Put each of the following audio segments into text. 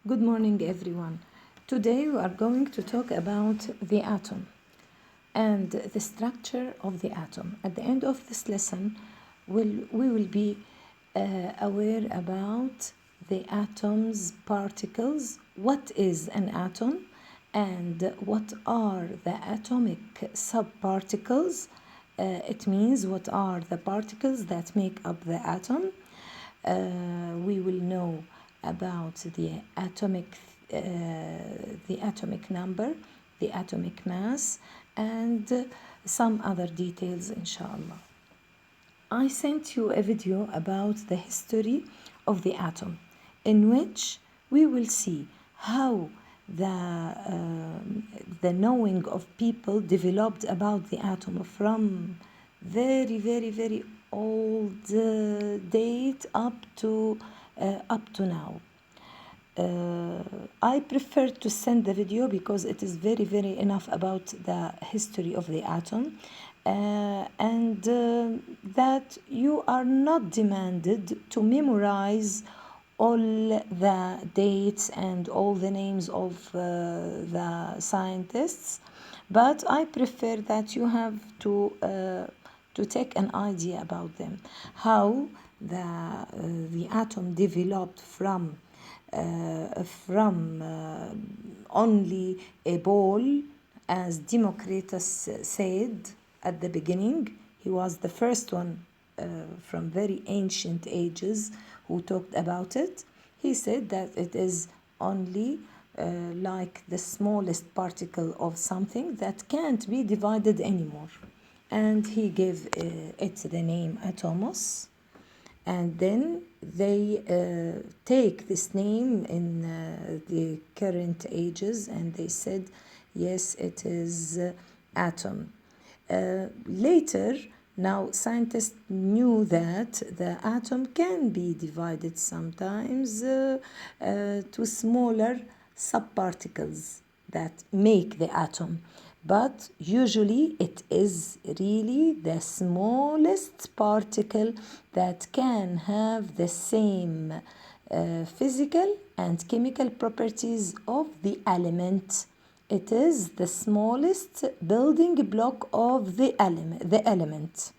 Good morning, everyone. Today we are going to talk about the atom and the structure of the atom. At the end of this lesson, we will be aware about the atom's particles, what is an atom, and what are the atomic subparticles. It means what are the particles that make up the atom. We will know about the atomic number, the atomic mass, and some other details, inshallah. I sent you a video about the history of the atom, in which we will see how the knowing of people developed about the atom from very old date up to now. I prefer to send the video because it is very enough about the history of the atom, and that you are not demanded to memorize all the dates and all the names of the scientists, but I prefer that you have to take an idea about them, how the atom developed from only a ball, as Democritus said at the beginning. He was the first one from very ancient ages who talked about it. He said that it is only like the smallest particle of something that can't be divided anymore. And he gave it the name atomos. And then they take this name in the current ages, and they said, yes, it is atom. Later, now scientists knew that the atom can be divided sometimes to smaller subparticles that make the atom. But usually it is really the smallest particle that can have the same physical and chemical properties of the element. It is the smallest building block of the element.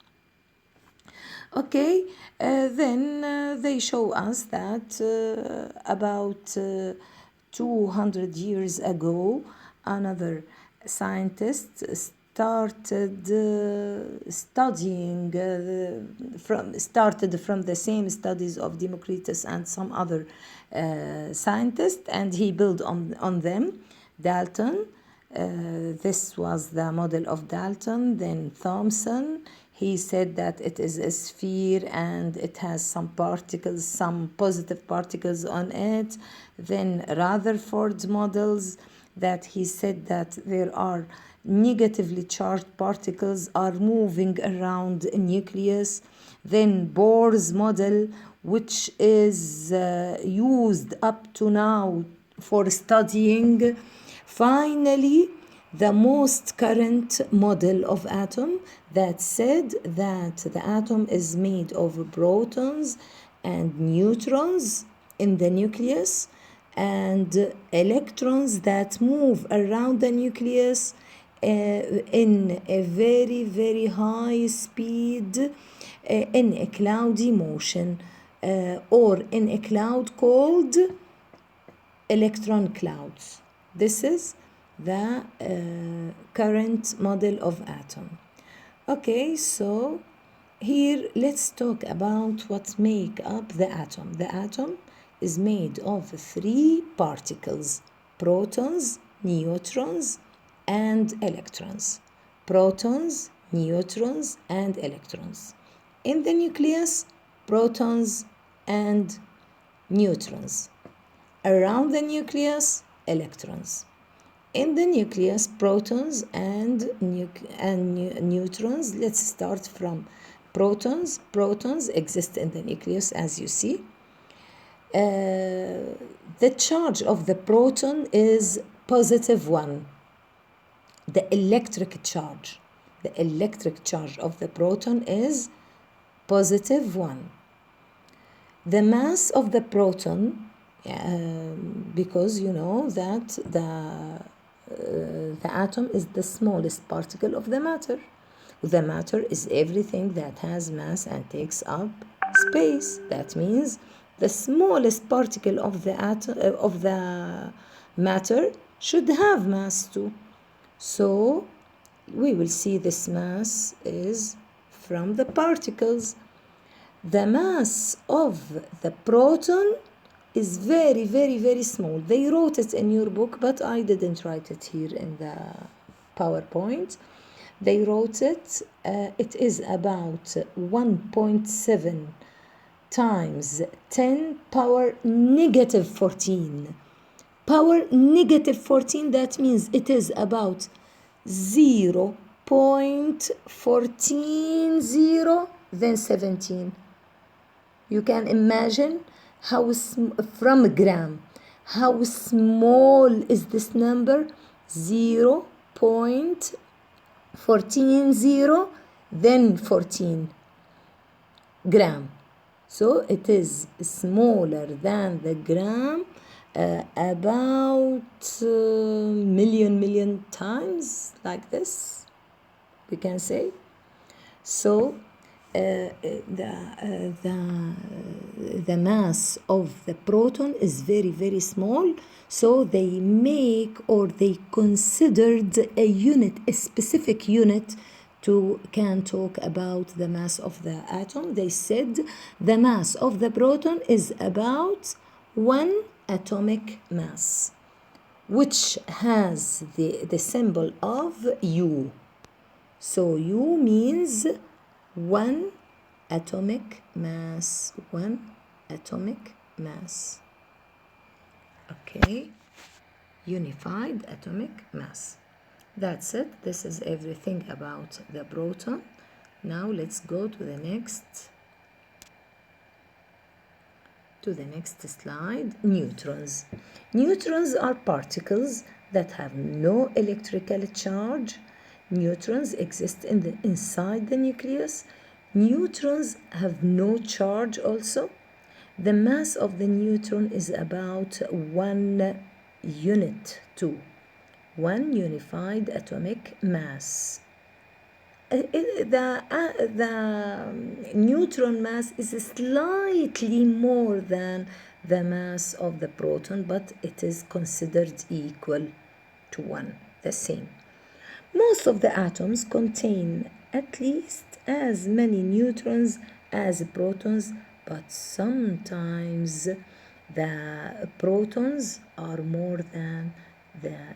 Okay, then they show us that about 200 years ago, another scientist started studying started from the same studies of Democritus and some other scientists, and he built on them. Dalton, this was the model of Dalton. Then Thomson, he said that it is a sphere and it has some particles, some positive particles on it. Then Rutherford's models, that he said that there are negatively charged particles are moving around a nucleus. Then Bohr's model, which is used up to now for studying. Finally, the most current model of atom that said that the atom is made of protons and neutrons in the nucleus, and electrons that move around the nucleus in a very high speed in a cloudy motion, or in a cloud called electron clouds. This is the current model of atom. Okay, so here let's talk about what make up the atom. The atom is made of 3 particles: protons, neutrons, and electrons. Protons, neutrons, and electrons. In the nucleus, protons and neutrons. Around the nucleus, electrons. In the nucleus, protons and neutrons. Let's start from protons. Protons exist in the nucleus, as you see. The charge of the proton is +1. The electric charge of the proton is +1. The mass of the proton because you know that the atom is the smallest particle of the matter. The matter is everything that has mass and takes up space. That means the smallest particle of the atom of the matter should have mass too. So we will see this mass is from the particles. The mass of the proton is very, very, very small. They wrote it in your book, but I didn't write it here in the PowerPoint. They wrote it, it is about 1.7 times 10 power negative 14. Power negative 14, that means it is about 0.140 then 17. You can imagine how from a gram, how small is this number? 0.140 then 14 gram. So it is smaller than the gram about million times, like this we can say. So the mass of the proton is very, very small. So they make, or they considered a unit, a specific unit can talk about the mass of the atom. They said the mass of the proton is about 1 atomic mass, which has the symbol of U. So U means 1 atomic mass, 1 atomic mass. Okay, unified atomic mass. That's it. This is everything about the proton. Now let's go to the next slide. Neutrons. Neutrons are particles that have no electrical charge. Neutrons exist inside the nucleus. Neutrons have no charge also. The mass of the neutron is about 1 unit to 1 unified atomic mass. The neutron mass is slightly more than the mass of the proton, but it is considered equal to 1, the same. Most of the atoms contain at least as many neutrons as protons, but sometimes the protons are more than the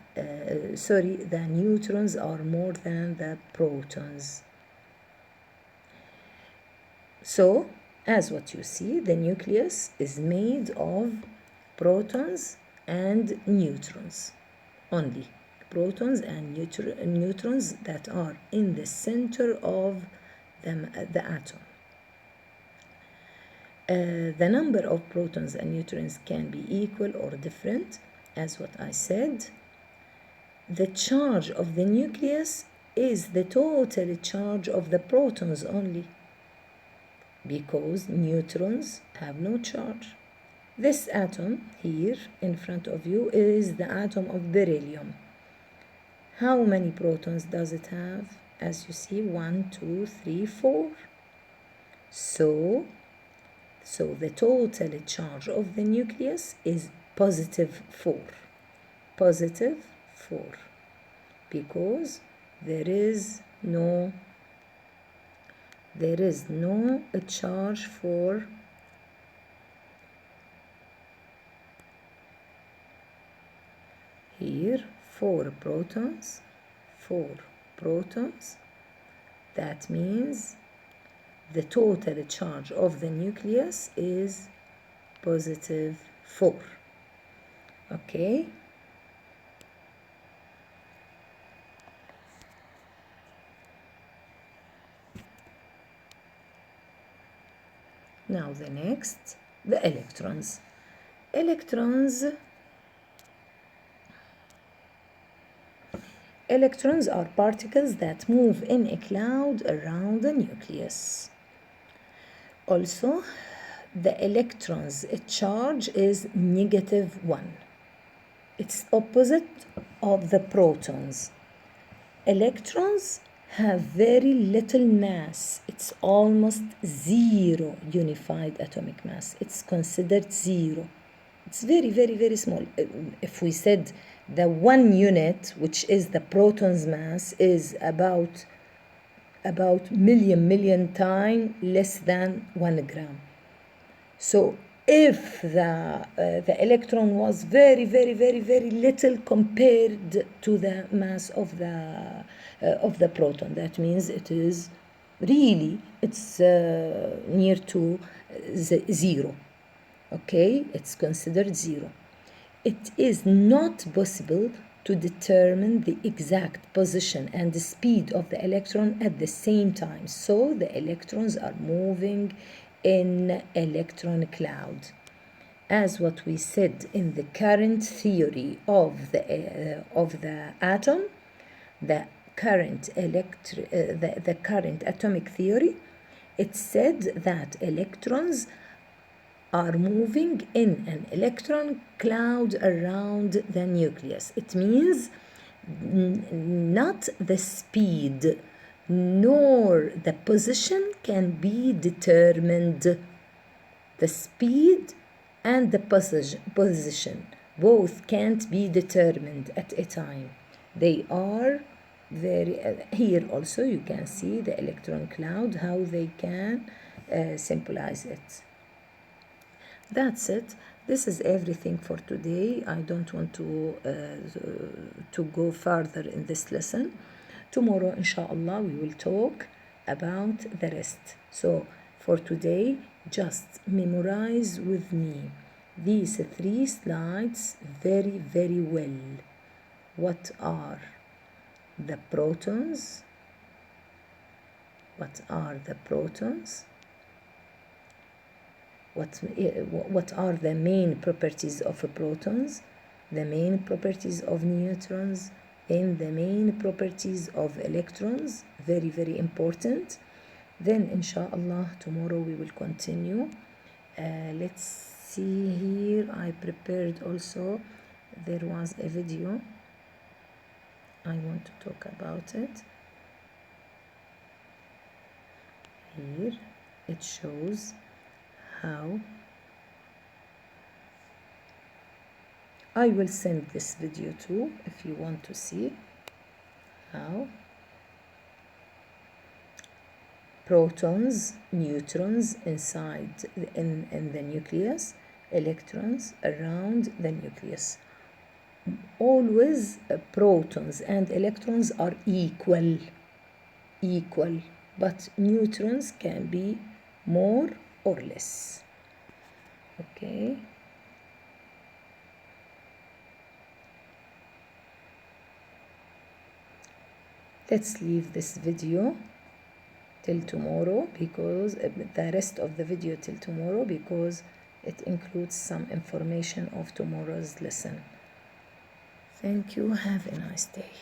neutrons are more than the protons. So, as what you see, the nucleus is made of protons and neutrons only. Protons and neutrons that are in the center of the atom. The number of protons and neutrons can be equal or different, as what I said. The charge of the nucleus is the total charge of the protons only, because neutrons have no charge. This atom here in front of you is the atom of beryllium. How many protons does it have? As you see, 1, 2, 3, 4. So the total charge of the nucleus is positive 4. Positive 4. Because there is no charge for here 4 protons. That means the total charge of the nucleus is positive 4. Okay. Now the next, the electrons. Electrons are particles that move in a cloud around the nucleus. Also, the electrons charge is -1. It's opposite of the protons. Electrons have very little mass. It's almost zero unified atomic mass. It's considered zero. It's very, very, very small. If we said the 1 unit, which is the proton's mass, is about million times less than 1 gram. So if the electron was very, very, very, very little compared to the mass of the proton, that means it is really, it's near to zero. Okay, it's considered zero. It is not possible to determine the exact position and the speed of the electron at the same time. So the electrons are moving in electron cloud. As what we said in the current theory of the atom, the current atomic theory, it said that electrons are moving in an electron cloud around the nucleus. It means not the speed nor the position can be determined. The speed and the position both can't be determined at a time. They are very here also you can see the electron cloud, how they can symbolize it. That's it. This is everything for today. I don't want to go further in this lesson. Tomorrow, inshallah, we will talk about the rest. So for today, just memorize with me these 3 slides very, very well. What are the protons? What are the protons? What are the main properties of protons, the main properties of neutrons, and the main properties of electrons? Very, very important. Then, inshallah, tomorrow we will continue. Let's see here. I prepared also, there was a video. I want to talk about it. Here it shows how I will send this video too if you want to see how protons, neutrons inside in the nucleus, electrons around the nucleus. Always protons and electrons are equal, but neutrons can be more or less. Okay. Let's leave this video till tomorrow, because the rest of the video till tomorrow, because it includes some information of tomorrow's lesson. Thank you. Have a nice day.